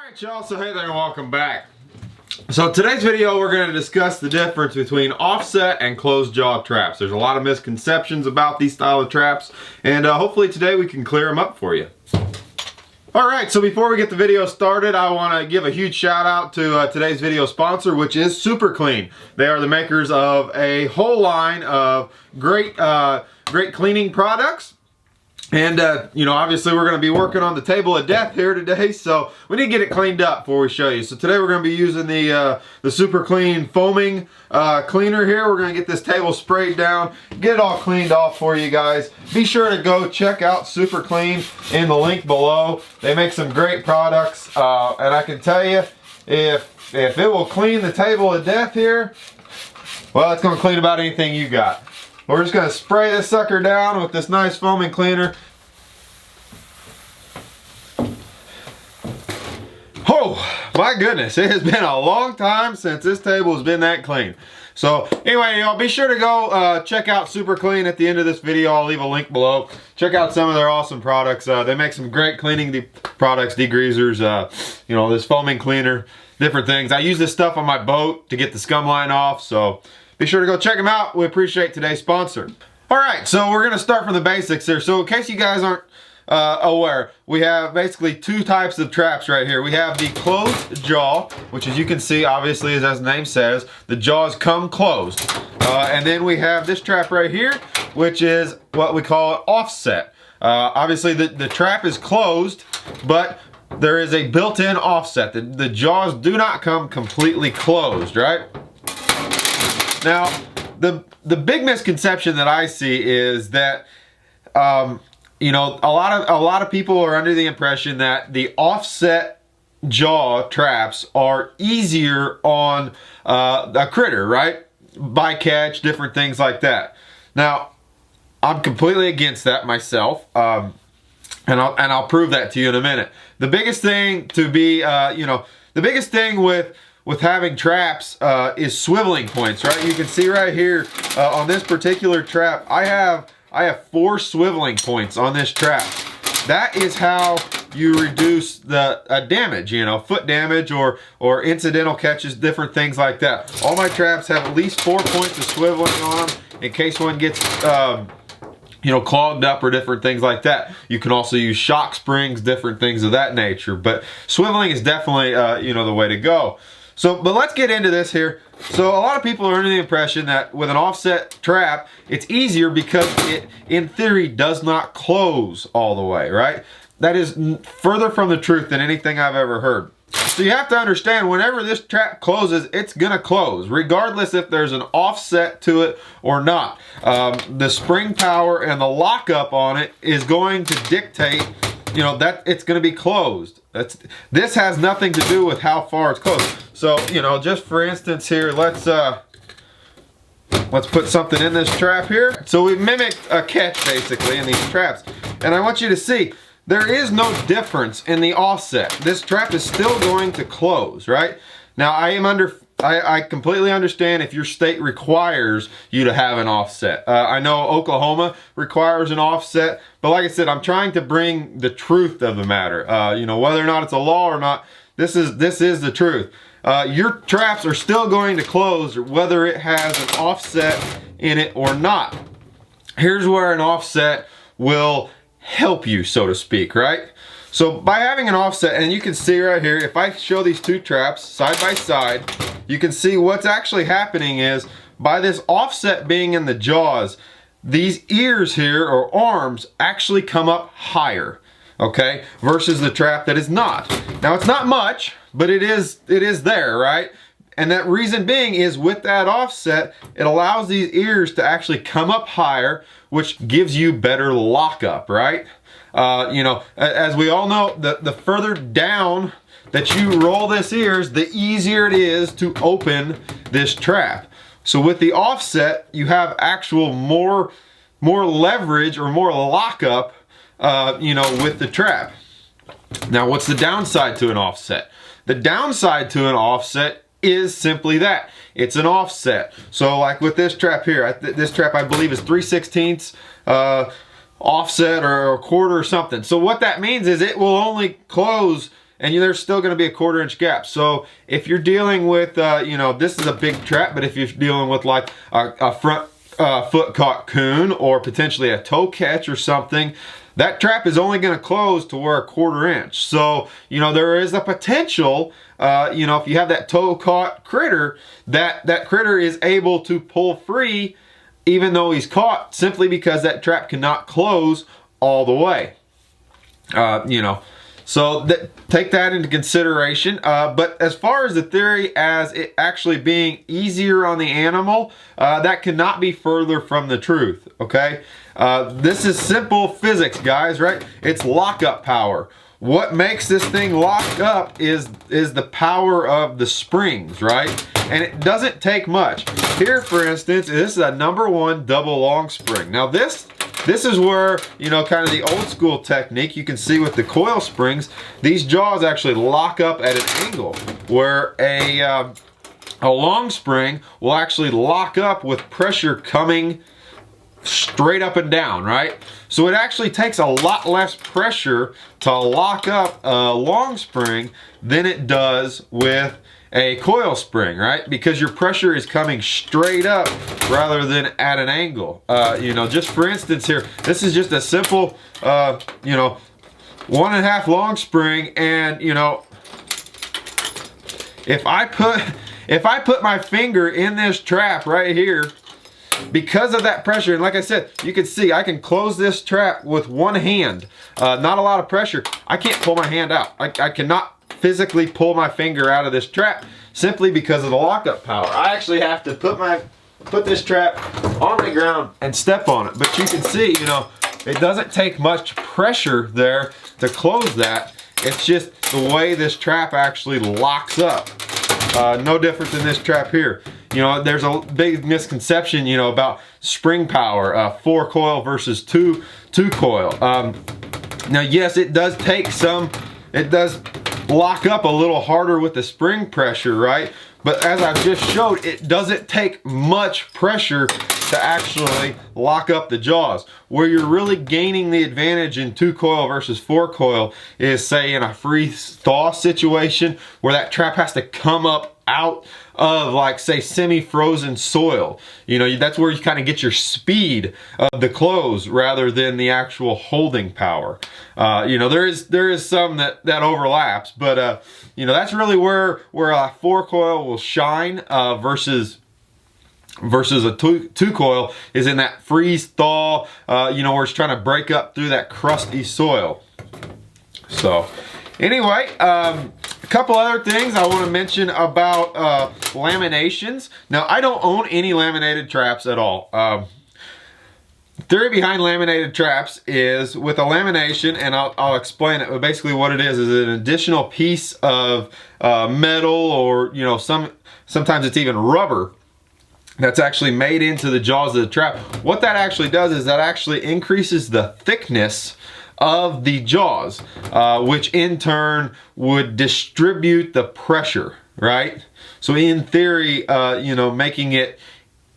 Alright y'all, so hey there and welcome back. So today's video we're going to discuss the difference between offset and closed jaw traps. There's a lot of misconceptions about these style of traps, and hopefully today we can clear them up for you. Alright, so before we get the video started, I want to give a huge shout out to today's video sponsor, which is Super Clean. They are the makers of a whole line of great cleaning products. And, you know, obviously we're going to be working on the table of death here today, so we need to get it cleaned up before we show you. So today we're going to be using the Super Clean foaming cleaner here. We're going to get this table sprayed down, get it all cleaned off for you guys. Be sure to go check out Super Clean in the link below. They make some great products, and I can tell you, if it will clean the table of death here, well, it's going to clean about anything you got. We're just going to spray this sucker down with this nice foaming cleaner. Oh my goodness, it has been a long time since this table has been that clean. So anyway, y'all be sure to go check out Super Clean at the end of this video. I'll leave a link below. Check out some of their awesome products. They make some great cleaning products, degreasers, you know, this foaming cleaner, different things. I use this stuff on my boat to get the scum line off, so be sure to go check them out. We appreciate today's sponsor. Alright, so we're going to start from the basics here. So in case you guys aren't aware, we have basically two types of traps right here. We have the closed jaw, which as you can see, obviously as the name says, the jaws come closed. And then we have this trap right here, which is what we call offset. Obviously the trap is closed, but there is a built-in offset. The jaws do not come completely closed, right? Now, the big misconception that I see is that, you know, a lot of people are under the impression that the offset jaw traps are easier on a critter, right? Bycatch, different things like that. Now, I'm completely against that myself, and I'll prove that to you in a minute. The biggest thing to be, you know, the biggest thing with having traps is swiveling points, right? You can see right here on this particular trap, I have 4 swiveling points on this trap. That is how you reduce the damage, you know, foot damage or incidental catches, different things like that. All my traps have at least 4 points of swiveling on them in case one gets you know, clogged up or different things like that. You can also use shock springs, different things of that nature, but swiveling is definitely you know, the way to go. So, but let's get into this here. So a lot of people are under the impression that with an offset trap, it's easier because it, in theory, does not close all the way, right? That is further from the truth than anything I've ever heard. So you have to understand, whenever this trap closes, it's gonna close, regardless if there's an offset to it or not. The spring power and the lockup on it is going to dictate, you know, that it's gonna be closed. This has nothing to do with how far it's closed. So, you know, just for instance here, let's put something in this trap here. So we mimic a catch basically in these traps. And I want you to see, there is no difference in the offset. This trap is still going to close, right? Now I completely understand if your state requires you to have an offset. I know Oklahoma requires an offset, but like I said, I'm trying to bring the truth of the matter. You know, whether or not it's a law or not, this is the truth. Your traps are still going to close whether it has an offset in it or not. Here's where an offset will help you, so to speak, right? So by having an offset, and you can see right here, if I show these two traps side by side, you can see what's actually happening is, by this offset being in the jaws, these ears here, or arms, actually come up higher, okay, versus the trap that is not. Now it's not much, but it is there, right? And that reason being is, with that offset, it allows these ears to actually come up higher, which gives you better lockup, right? You know, as we all know, the further down that you roll this ears, the easier it is to open this trap. So with the offset, you have actual more leverage or more lockup, you know, with the trap. Now, what's the downside to an offset? The downside to an offset is simply that. It's an offset. So like with this trap here, this trap I believe is 3/16 offset or a quarter or something. So what that means is it will only close and there's still going to be a 1/4 inch gap. So if you're dealing with, you know, this is a big trap, but if you're dealing with like a front foot caught coon or potentially a toe catch or something, that trap is only going to close to where a 1/4 inch. So, you know, there is a potential, you know, if you have that toe caught critter, that critter is able to pull free even though he's caught, simply because that trap cannot close all the way. You know, so take that into consideration. But as far as the theory as it actually being easier on the animal, that cannot be further from the truth, okay? This is simple physics, guys, right? It's lockup power. What makes this thing lock up is the power of the springs, right? And it doesn't take much. Here, for instance, this is a #1 double long spring. Now this is where, you know, kind of the old school technique, you can see with the coil springs, these jaws actually lock up at an angle, where a long spring will actually lock up with pressure coming straight up and down, right? So it actually takes a lot less pressure to lock up a long spring than it does with a coil spring, right? Because your pressure is coming straight up rather than at an angle. You know, just for instance here, this is just a simple, you know, 1.5 long spring, and you know, if I put my finger in this trap right here, because of that pressure, and like I said, you can see I can close this trap with one hand. Not a lot of pressure. I can't pull my hand out. I cannot physically pull my finger out of this trap simply because of the lockup power. I actually have to put this trap on the ground and step on it. But you can see, you know, it doesn't take much pressure there to close that. It's just the way this trap actually locks up. No different than this trap here. You know, there's a big misconception, you know, about spring power, 4 coil versus 2 coil. Now, yes, it does take some, it does lock up a little harder with the spring pressure, right? But as I just showed, it doesn't take much pressure to actually lock up the jaws. Where you're really gaining the advantage in 2 coil versus 4 coil is, say, in a freeze thaw situation where that trap has to come up out of, like, say, semi-frozen soil. You know, that's where you kind of get your speed of the close rather than the actual holding power. You know, there is some that overlaps, but you know, that's really where a 4 coil will shine versus a 2 coil is in that freeze thaw, you know, where it's trying to break up through that crusty soil. So anyway, a couple other things I want to mention about laminations. Now, I don't own any laminated traps at all. Theory behind laminated traps is, with a lamination, and I'll explain it, but basically what it is an additional piece of metal, or, you know, sometimes it's even rubber that's actually made into the jaws of the trap. What that actually does is that actually increases the thickness of the jaws, which in turn would distribute the pressure, right? So in theory, you know, making it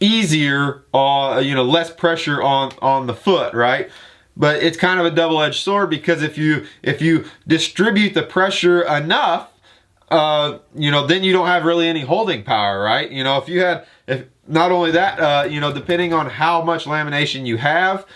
easier, you know, less pressure on the foot, right? But it's kind of a double-edged sword, because if you distribute the pressure enough, you know, then you don't have really any holding power, right? You know, if not only that, you know, depending on how much lamination you have,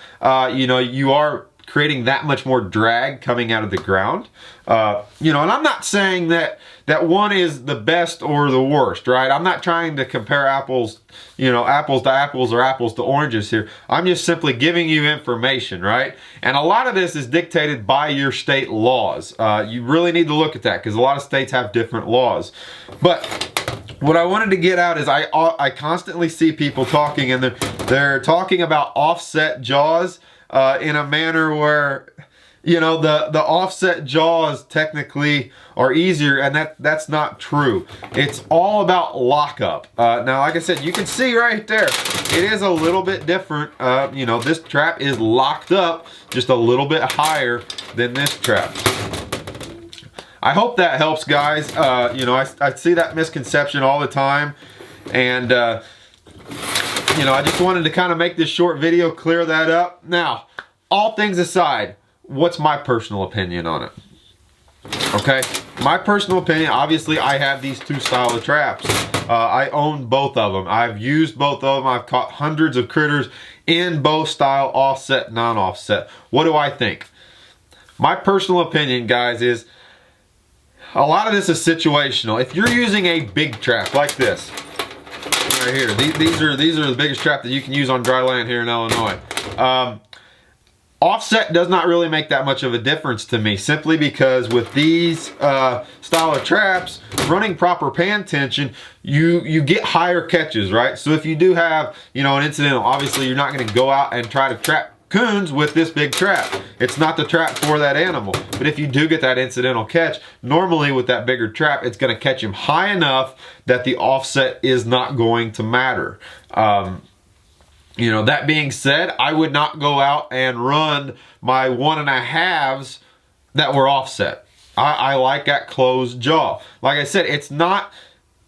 you know, you are creating that much more drag coming out of the ground. You know, and I'm not saying that one is the best or the worst, right? I'm not trying to compare apples, you know, apples to apples or apples to oranges here. I'm just simply giving you information, right? And a lot of this is dictated by your state laws. You really need to look at that, because a lot of states have different laws. But what I wanted to get out is I constantly see people talking, and they're talking about offset jaws in a manner where, you know, the offset jaws technically are easier, and that's not true. It's all about lockup. Now, like I said, you can see right there, it is a little bit different. You know, this trap is locked up just a little bit higher than this trap. I hope that helps, guys. You know, I see that misconception all the time, and you know, I just wanted to kind of make this short video, clear that up. Now, all things aside, what's my personal opinion on it? Okay, my personal opinion, obviously I have these two style of traps. I own both of them. I've used both of them. I've caught hundreds of critters in both style, offset, non-offset. What do I think? My personal opinion, guys, is a lot of this is situational. If you're using a big trap like this, right here, these are the biggest trap that you can use on dry land here in Illinois. Offset does not really make that much of a difference to me, simply because with these style of traps, running proper pan tension, you get higher catches, right? So if you do have, you know, an incidental, obviously you're not going to go out and try to trap coons with this big trap. It's not the trap for that animal. But if you do get that incidental catch, normally with that bigger trap, it's going to catch him high enough that the offset is not going to matter. You know, that being said, I would not go out and run my 1.5s that were offset. I like that closed jaw. Like I said, it's not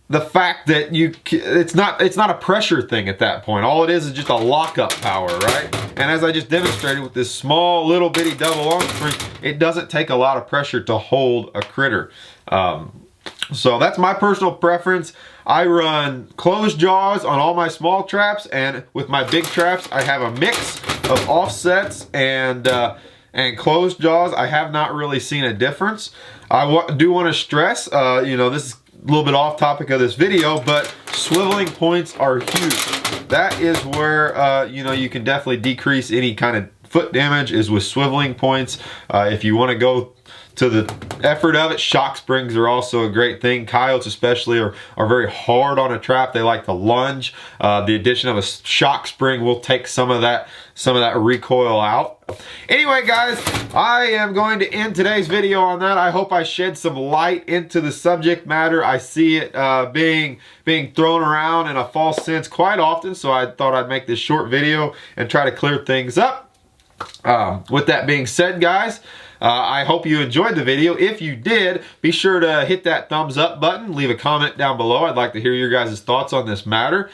the fact that it's not a pressure thing at that point. All it is just a lockup power, right? And as I just demonstrated with this small little bitty double long spring, it doesn't take a lot of pressure to hold a critter. So that's my personal preference. I run closed jaws on all my small traps, and with my big traps, I have a mix of offsets and closed jaws. I have not really seen a difference. I do want to stress, you know, this is a little bit off topic of this video, but swiveling points are huge. That is where, you know, you can definitely decrease any kind of foot damage is with swiveling points. If you want to go to the effort of it, shock springs are also a great thing. Coyotes especially are very hard on a trap. They like to lunge. The addition of a shock spring will take some of that recoil out. Anyway, guys, I am going to end today's video on that. I hope I shed some light into the subject matter. I see it being thrown around in a false sense quite often, so I thought I'd make this short video and try to clear things up. With that being said, guys, I hope you enjoyed the video. If you did, be sure to hit that thumbs up button. Leave a comment down below. I'd like to hear your guys' thoughts on this matter.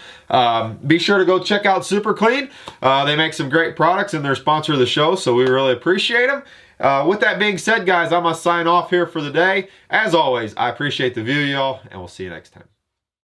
Be sure to go check out Super Clean. They make some great products and they're a sponsor of the show, so we really appreciate them. With that being said, guys, I'm going to sign off here for the day. As always, I appreciate the view, y'all, and we'll see you next time.